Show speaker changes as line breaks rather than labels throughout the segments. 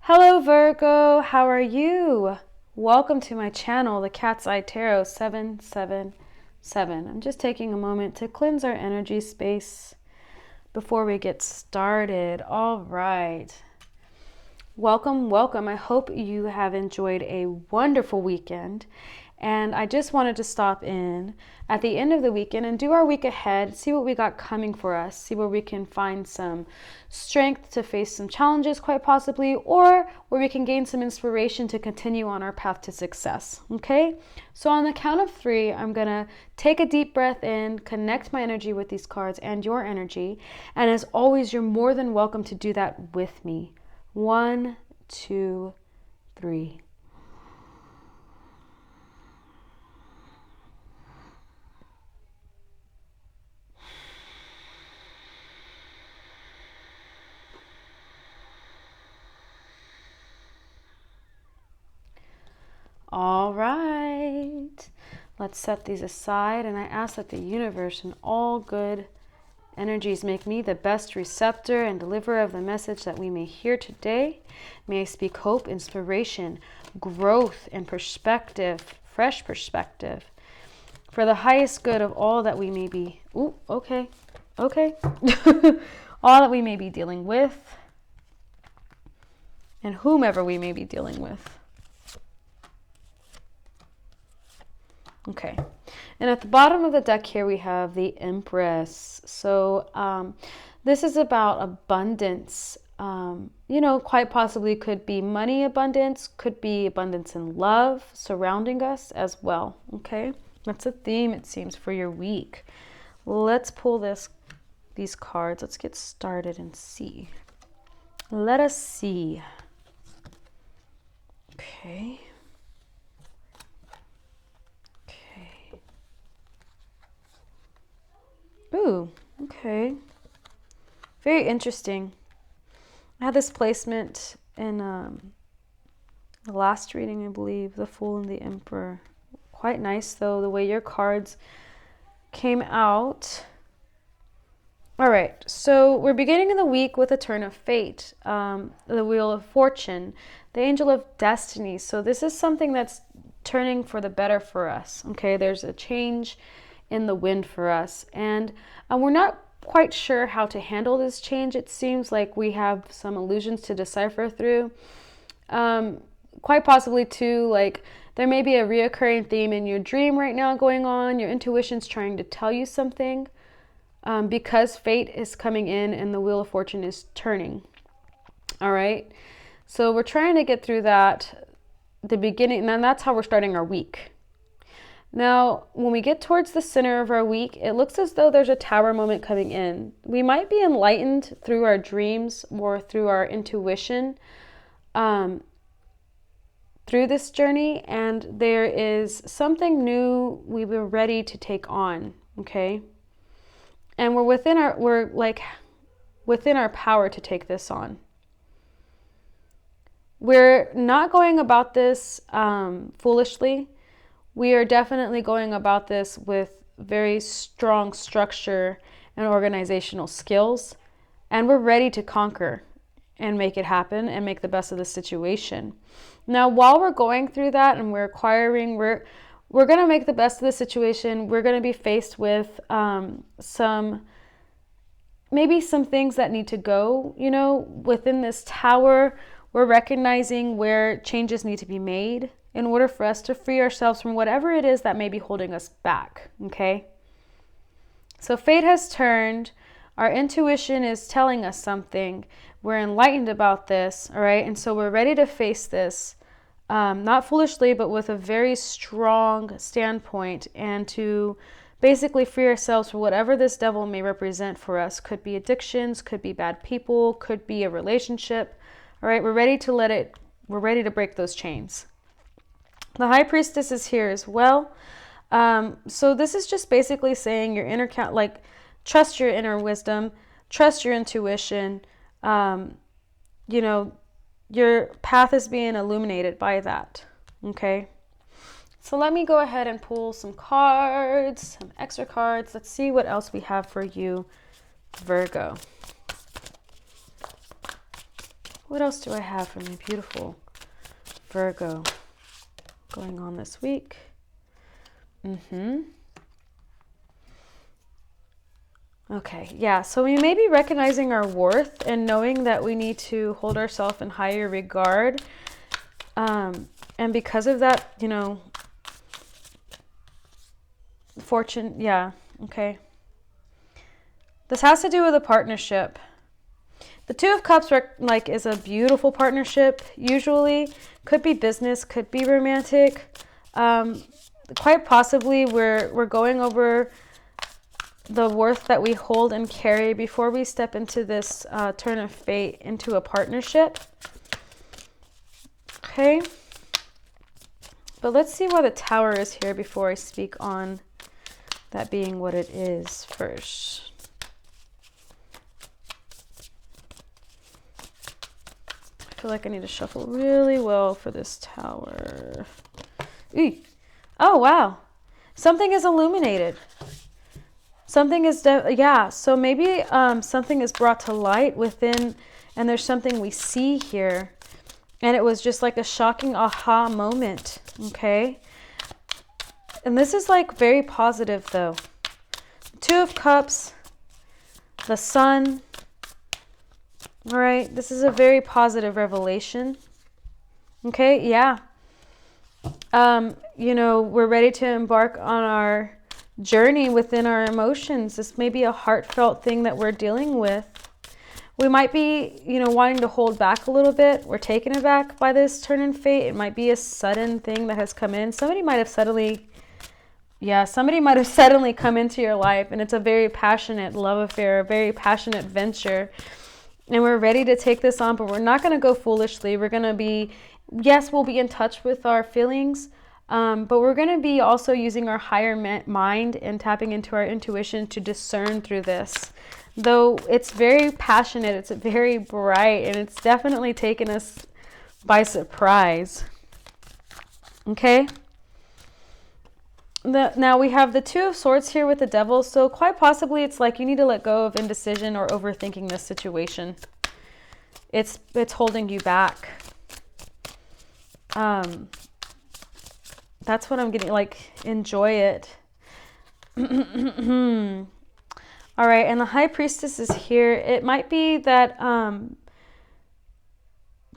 Hello Virgo, how are you? Welcome to my channel, the Cat's Eye Tarot 777. I'm just taking a moment to cleanse our energy space before we get started. All right. Welcome, welcome. I hope you have enjoyed a wonderful weekend. And I just wanted to stop in at the end of the weekend and do our week ahead, see what we got coming for us, see where we can find some strength to face some challenges quite possibly, or where we can gain some inspiration to continue on our path to success. Okay? So on the count of 3, I'm going to take a deep breath in, connect my energy with these cards and your energy. And as always, you're more than welcome to do that with me. 1, 2, 3. All right, let's set these aside, and I ask that the universe and all good energies make me the best receptor and deliverer of the message that we may hear today. May I speak hope, inspiration, growth, and perspective, fresh perspective, for the highest good of all that we may be. Okay. All that we may be dealing with, and whomever we may be dealing with. Okay, and at the bottom of the deck here we have the Empress. So this is about abundance. Quite possibly could be money abundance, could be abundance in love surrounding us as well. Okay, that's a theme, it seems, for your week. Let's pull these cards. Let's get started and see. Let us see. Okay. Ooh, okay. Very interesting. I had this placement in the last reading, I believe, the Fool and the Emperor. Quite nice, though, the way your cards came out. All right, so we're beginning the week with a turn of fate, the Wheel of Fortune, the Angel of Destiny. So this is something that's turning for the better for us, okay? There's a change in the wind for us, and we're not quite sure how to handle this change. It seems like we have some illusions to decipher through. Quite possibly too, like there may be a reoccurring theme in your dream right now going on. Your intuition's trying to tell you something, because fate is coming in and the Wheel of Fortune is turning. All right, so we're trying to get through that, the beginning, and that's how we're starting our week. Now, when we get towards the center of our week, it looks as though there's a tower moment coming in. We might be enlightened through our dreams or through our intuition through this journey, and there is something new we were ready to take on, okay? And we're within our power to take this on. We're not going about this foolishly. We are definitely going about this with very strong structure and organizational skills, and we're ready to conquer and make it happen and make the best of the situation. Now, while we're going through that and we're acquiring, we're going to make the best of the situation. We're going to be faced with maybe some things that need to go, within this tower. We're recognizing where changes need to be made in order for us to free ourselves from whatever it is that may be holding us back, okay? So fate has turned. Our intuition is telling us something. We're enlightened about this, all right? And so we're ready to face this, not foolishly, but with a very strong standpoint, and to basically free ourselves from whatever this devil may represent for us. Could be addictions, could be bad people, could be a relationship, all right? We're ready to break those chains. The High Priestess is here as well. So this is just basically saying your inner trust your inner wisdom, trust your intuition. Your path is being illuminated by that. Okay. So let me go ahead and pull some cards, some extra cards. Let's see what else we have for you, Virgo. What else do I have for my beautiful Virgo going on this week? Okay, yeah, so we may be recognizing our worth and knowing that we need to hold ourselves in higher regard. And because of that, you know, fortune, yeah, okay. This has to do with a partnership. The Two of Cups like is a beautiful partnership, usually. Could be business, could be romantic. Quite possibly we're going over the worth that we hold and carry before we step into this turn of fate into a partnership. Okay. But let's see why the Tower is here before I speak on that being what it is first. I feel like I need to shuffle really well for this Tower. Eee. Oh, wow. Something is illuminated. Something is, yeah, so maybe something is brought to light within, and there's something we see here. And it was just like a shocking aha moment, okay? And this is like very positive though. Two of Cups, the Sun. All right, this is a very positive revelation. Okay, yeah. You know, we're ready to embark on our journey within our emotions. This may be a heartfelt thing that we're dealing with. We might be, you know, wanting to hold back a little bit. We're taken aback by this turn in fate. It might be a sudden thing that has come in. Somebody might have suddenly come into your life, and it's a very passionate love affair, a very passionate venture. And we're ready to take this on, but we're not going to go foolishly. We're going to be, yes, we'll be in touch with our feelings, but we're going to be also using our higher mind and tapping into our intuition to discern through this. Though it's very passionate, it's very bright, and it's definitely taken us by surprise. Okay? Now we have the Two of Swords here with the Devil, so quite possibly it's like you need to let go of indecision or overthinking this situation. It's holding you back. That's what I'm getting, like, enjoy it. All right, and the High Priestess is here. It might be that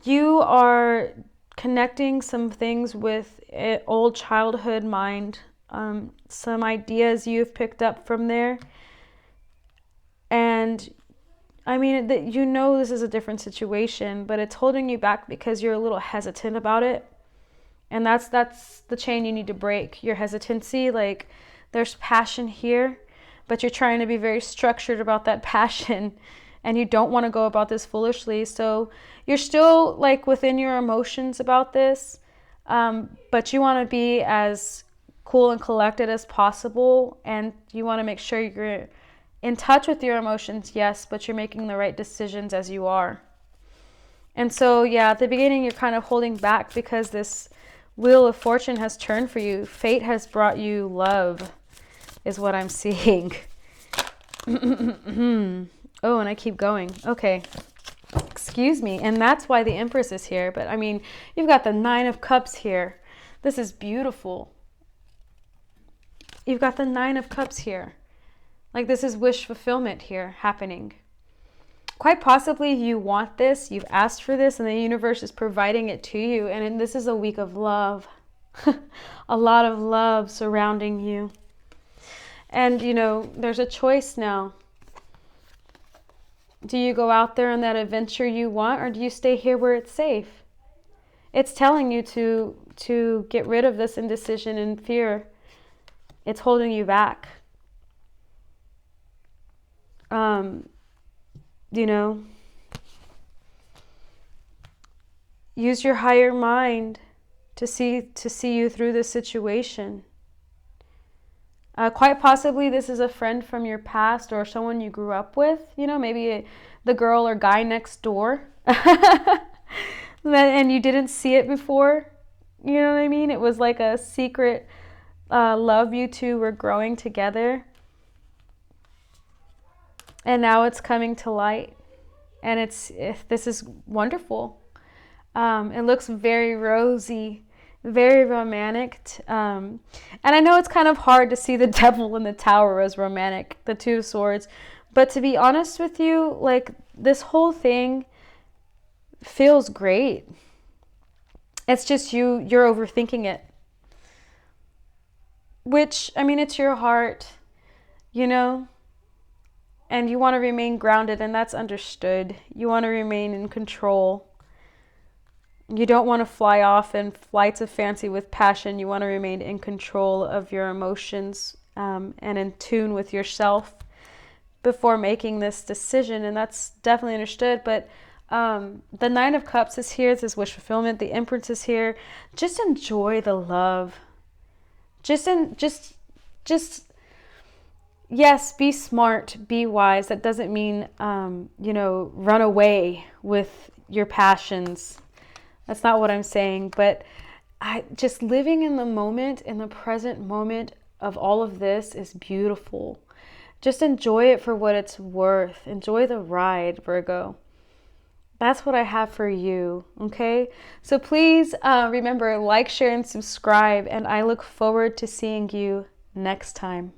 you are connecting some things with an old childhood mind, some ideas you've picked up from there. And I mean, you know this is a different situation, but it's holding you back because you're a little hesitant about it. And that's the chain you need to break, your hesitancy. Like, there's passion here, but you're trying to be very structured about that passion, and you don't want to go about this foolishly. So you're still like within your emotions about this, but you want to be as cool and collected as possible, and you want to make sure you're in touch with your emotions, yes, but you're making the right decisions as you are. And so, yeah, at the beginning, you're kind of holding back because this Wheel of Fortune has turned for you. Fate has brought you love, is what I'm seeing. Oh, and I keep going. Okay. Excuse me. And that's why the Empress is here. But I mean, you've got the Nine of Cups here. This is beautiful. You've got the Nine of Cups here. Like, this is wish fulfillment here happening. Quite possibly you want this, you've asked for this, and the universe is providing it to you. And this is a week of love. A lot of love surrounding you. And, you know, there's a choice now. Do you go out there on that adventure you want, or do you stay here where it's safe? It's telling you to get rid of this indecision and fear. It's holding you back. You know, use your higher mind to see you through this situation. Quite possibly this is a friend from your past or someone you grew up with, you know, maybe the girl or guy next door. And you didn't see it before. You know what I mean? It was like a secret love. You two were growing together. And now it's coming to light. And this is wonderful. It looks very rosy, very romantic. And I know it's kind of hard to see the devil in the tower as romantic, the Two of Swords. But to be honest with you, like, this whole thing feels great. It's just you're overthinking it. Which, I mean, it's your heart, you know? And you want to remain grounded, and that's understood. You want to remain in control. You don't want to fly off in flights of fancy with passion. You want to remain in control of your emotions, and in tune with yourself before making this decision. And that's definitely understood. But the Nine of Cups is here. This is wish fulfillment. The Empress is here. Just enjoy the love. Just yes, be smart, be wise. That doesn't mean, run away with your passions. That's not what I'm saying. But just living in the moment, in the present moment of all of this is beautiful. Just enjoy it for what it's worth. Enjoy the ride, Virgo. That's what I have for you, okay? So please remember, like, share, and subscribe. And I look forward to seeing you next time.